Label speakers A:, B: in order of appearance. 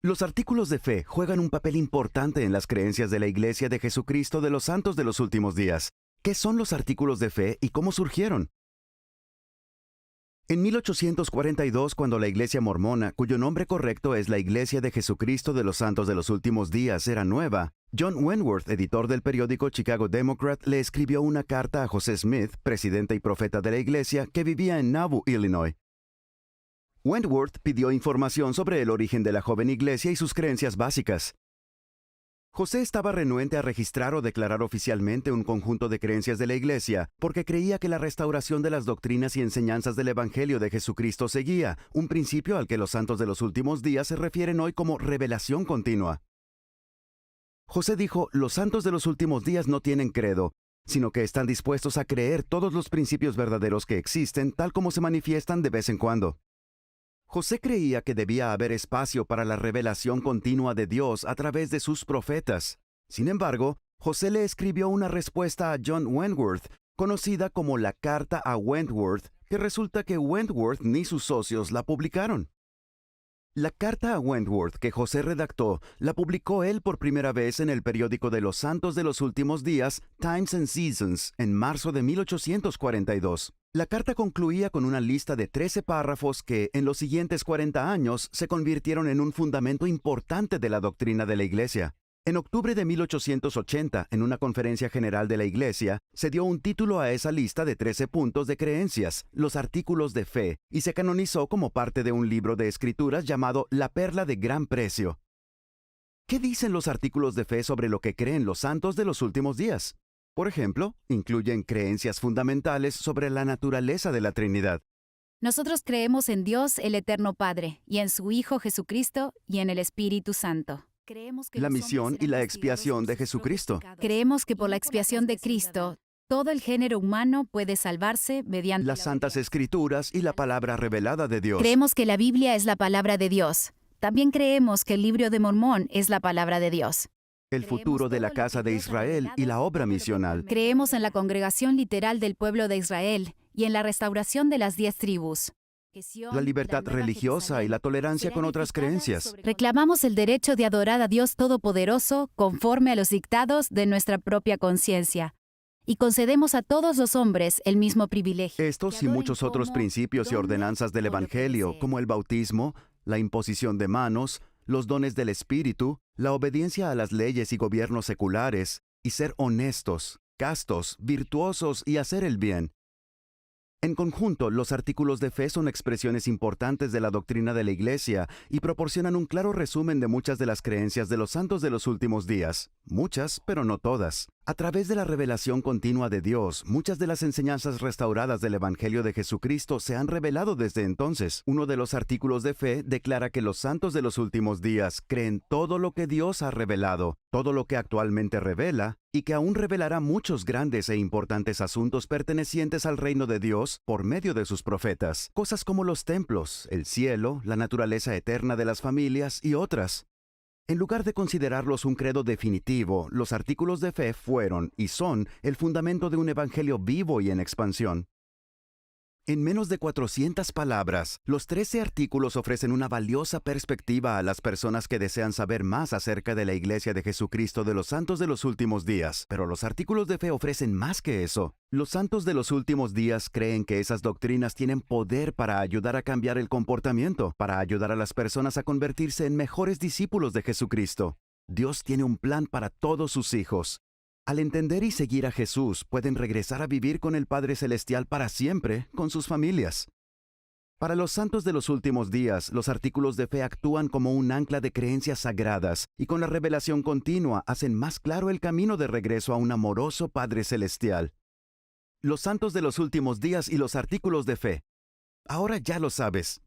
A: Los artículos de fe juegan un papel importante en las creencias de la Iglesia de Jesucristo de los Santos de los Últimos Días. ¿Qué son los artículos de fe y cómo surgieron? En 1842, cuando la Iglesia mormona, cuyo nombre correcto es la Iglesia de Jesucristo de los Santos de los Últimos Días, era nueva, John Wentworth, editor del periódico Chicago Democrat, le escribió una carta a José Smith, presidente y profeta de la Iglesia, que vivía en Nauvoo, Illinois. Wentworth pidió información sobre el origen de la joven iglesia y sus creencias básicas. José estaba renuente a registrar o declarar oficialmente un conjunto de creencias de la Iglesia, porque creía que la restauración de las doctrinas y enseñanzas del Evangelio de Jesucristo seguía, un principio al que los santos de los últimos días se refieren hoy como revelación continua. José dijo, los santos de los últimos días no tienen credo, sino que están dispuestos a creer todos los principios verdaderos que existen, tal como se manifiestan de vez en cuando. José creía que debía haber espacio para la revelación continua de Dios a través de sus profetas. Sin embargo, José le escribió una respuesta a John Wentworth, conocida como la Carta a Wentworth, que resulta que Wentworth ni sus socios la publicaron. La carta a Wentworth que José redactó la publicó él por primera vez en el periódico de los Santos de los Últimos Días, Times and Seasons, en marzo de 1842. La carta concluía con una lista de 13 párrafos que, en los siguientes 40 años, se convirtieron en un fundamento importante de la doctrina de la Iglesia. En octubre de 1880, en una conferencia general de la Iglesia, se dio un título a esa lista de 13 puntos de creencias, los artículos de fe, y se canonizó como parte de un libro de escrituras llamado La Perla de Gran Precio. ¿Qué dicen los artículos de fe sobre lo que creen los santos de los últimos días? Por ejemplo, incluyen creencias fundamentales sobre la naturaleza de la Trinidad.
B: Nosotros creemos en Dios, el Eterno Padre, y en su Hijo Jesucristo, y en el Espíritu Santo.
A: La misión y la expiación de Jesucristo.
B: Creemos que por la expiación de Cristo, todo el género humano puede salvarse mediante
A: Las Santas Escrituras y la palabra revelada de Dios.
B: Creemos que la Biblia es la palabra de Dios. También creemos que el Libro de Mormón es la palabra de Dios.
A: El futuro de la casa de Israel y la obra misional.
B: Creemos en la congregación literal del pueblo de Israel y en la restauración de las 10 tribus.
A: La libertad religiosa y la tolerancia con otras creencias.
B: Reclamamos el derecho de adorar a Dios Todopoderoso conforme a los dictados de nuestra propia conciencia. Y concedemos a todos los hombres el mismo privilegio.
A: Estos y muchos otros principios y ordenanzas del Evangelio, como el bautismo, la imposición de manos, los dones del Espíritu, la obediencia a las leyes y gobiernos seculares, y ser honestos, castos, virtuosos y hacer el bien. En conjunto, los artículos de fe son expresiones importantes de la doctrina de la Iglesia y proporcionan un claro resumen de muchas de las creencias de los santos de los últimos días. Muchas, pero no todas. A través de la revelación continua de Dios, muchas de las enseñanzas restauradas del Evangelio de Jesucristo se han revelado desde entonces. Uno de los artículos de fe declara que los santos de los últimos días creen todo lo que Dios ha revelado, todo lo que actualmente revela, y que aún revelará muchos grandes e importantes asuntos pertenecientes al reino de Dios por medio de sus profetas, cosas como los templos, el cielo, la naturaleza eterna de las familias y otras. En lugar de considerarlos un credo definitivo, los artículos de fe fueron y son el fundamento de un evangelio vivo y en expansión. En menos de 400 palabras, los 13 artículos ofrecen una valiosa perspectiva a las personas que desean saber más acerca de la Iglesia de Jesucristo de los Santos de los Últimos Días. Pero los artículos de fe ofrecen más que eso. Los santos de los últimos días creen que esas doctrinas tienen poder para ayudar a cambiar el comportamiento, para ayudar a las personas a convertirse en mejores discípulos de Jesucristo. Dios tiene un plan para todos sus hijos. Al entender y seguir a Jesús, pueden regresar a vivir con el Padre Celestial para siempre, con sus familias. Para los santos de los últimos días, los artículos de fe actúan como un ancla de creencias sagradas y con la revelación continua hacen más claro el camino de regreso a un amoroso Padre Celestial. Los santos de los últimos días y los artículos de fe. Ahora ya lo sabes.